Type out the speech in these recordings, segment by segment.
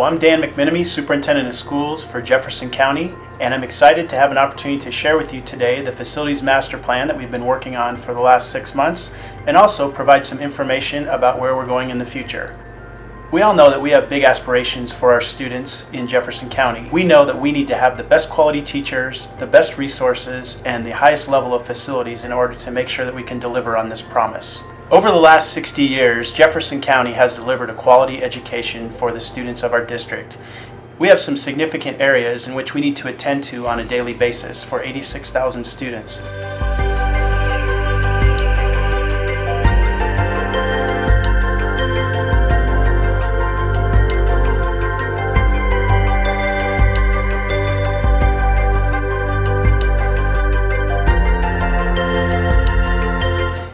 I'm Dan McMinimee, Superintendent of Schools for Jefferson County, and I'm excited to have an opportunity to share with you today the Facilities Master Plan that we've been working on for the last 6 months, and also provide some information about where we're going in the future. We all know that we have big aspirations for our students in Jefferson County. We know that we need to have the best quality teachers, the best resources, and the highest level of facilities in order to make sure that we can deliver on this promise. Over the last 60 years, Jefferson County has delivered a quality education for the students of our district. We have some significant areas in which we need to attend to on a daily basis for 86,000 students.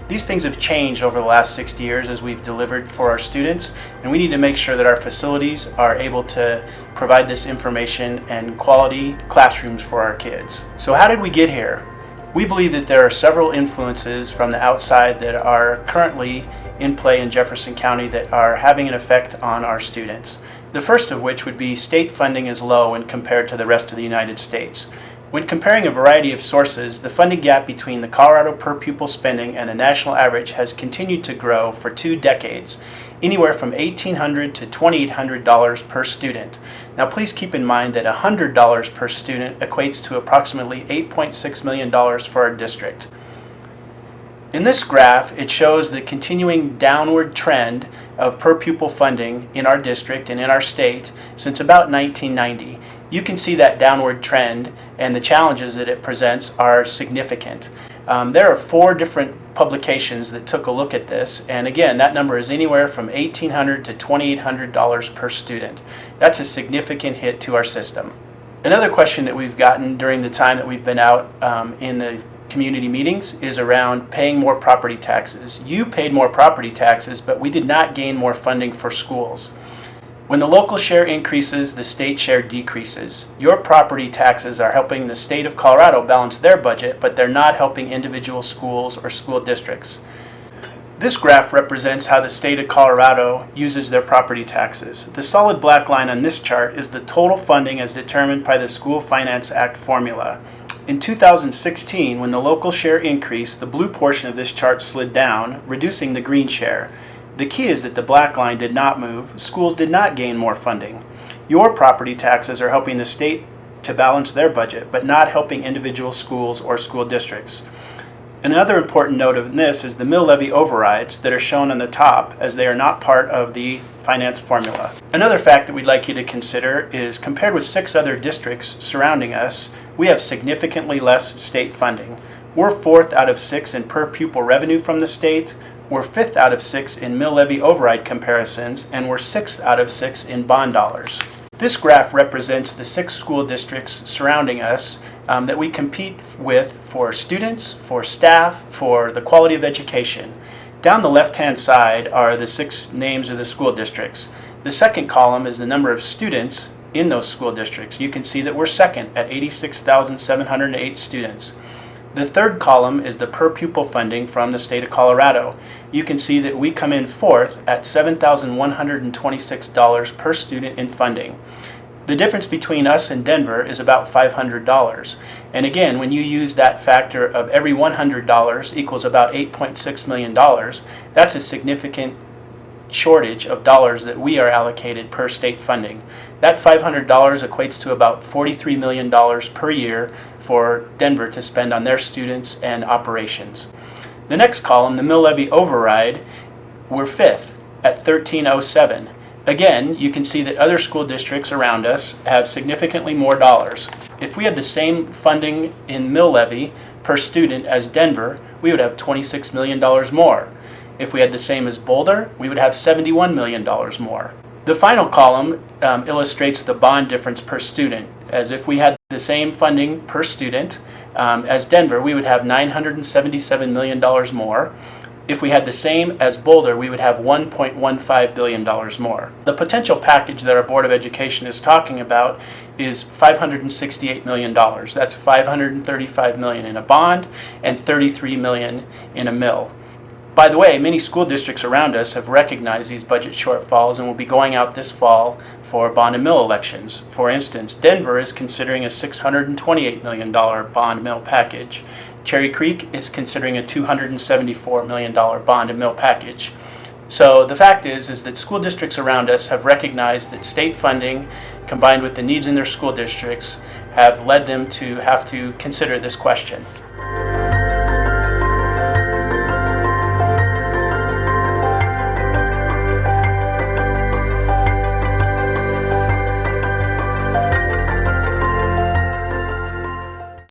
These things have changed over the last 60 years as we've delivered for our students, and we need to make sure that our facilities are able to provide this information and quality classrooms for our kids. So how did we get here? We believe that there are several influences from the outside that are currently in play in Jefferson County that are having an effect on our students. The first of which would be state funding is low when compared to the rest of the United States. When comparing a variety of sources, the funding gap between the Colorado per pupil spending and the national average has continued to grow for 2 decades, anywhere from $1,800 to $2,800 per student. Now please keep in mind that $100 per student equates to approximately $8.6 million for our district. In this graph, it shows the continuing downward trend of per pupil funding in our district and in our state since about 1990. You can see that downward trend, and the challenges that it presents are significant. There are 4 different publications that took a look at this, and again, that number is anywhere from $1,800 to $2,800 per student. That's a significant hit to our system. Another question that we've gotten during the time that we've been out in the community meetings is around paying more property taxes. You paid more property taxes, but we did not gain more funding for schools. When the local share increases, the state share decreases. Your property taxes are helping the state of Colorado balance their budget, but they're not helping individual schools or school districts. This graph represents how the state of Colorado uses their property taxes. The solid black line on this chart is the total funding as determined by the School Finance Act formula. In 2016, when the local share increased, the blue portion of this chart slid down, reducing the green share. The key is that the black line did not move. Schools did not gain more funding. Your property taxes are helping the state to balance their budget, but not helping individual schools or school districts. Another important note of this is the mill levy overrides that are shown on the top, as they are not part of the finance formula. Another fact that we'd like you to consider is, compared with 6 other districts surrounding us, we have significantly less state funding. We're 4th out of 6 in per pupil revenue from the state. We're 5th out of 6 in mill levy override comparisons, and we're 6th out of 6 in bond dollars. This graph represents the 6 school districts surrounding us that we compete with for students, for staff, for the quality of education. Down the left-hand side are the 6 names of the school districts. The second column is the number of students in those school districts. You can see that we're 2nd at 86,708 students. The third column is the per pupil funding from the state of Colorado. You can see that we come in 4th at $7,126 per student in funding. The difference between us and Denver is about $500. And again, when you use that factor of every $100 equals about $8.6 million, that's a significant shortage of dollars that we are allocated per state funding. That $500 equates to about $43 million per year for Denver to spend on their students and operations. The next column, the mill levy override, we're 5th at $1,307. Again, you can see that other school districts around us have significantly more dollars. If we had the same funding in mill levy per student as Denver, we would have $26 million more. If we had the same as Boulder, we would have $71 million more. The final column illustrates the bond difference per student. As if we had the same funding per student as Denver, we would have $977 million more. If we had the same as Boulder, we would have $1.15 billion more. The potential package that our Board of Education is talking about is $568 million. That's $535 million in a bond and $33 million in a mill. By the way, many school districts around us have recognized these budget shortfalls and will be going out this fall for bond and mill elections. For instance, Denver is considering a $628 million bond mill package. Cherry Creek is considering a $274 million bond and mill package. So the fact is that school districts around us have recognized that state funding combined with the needs in their school districts have led them to have to consider this question.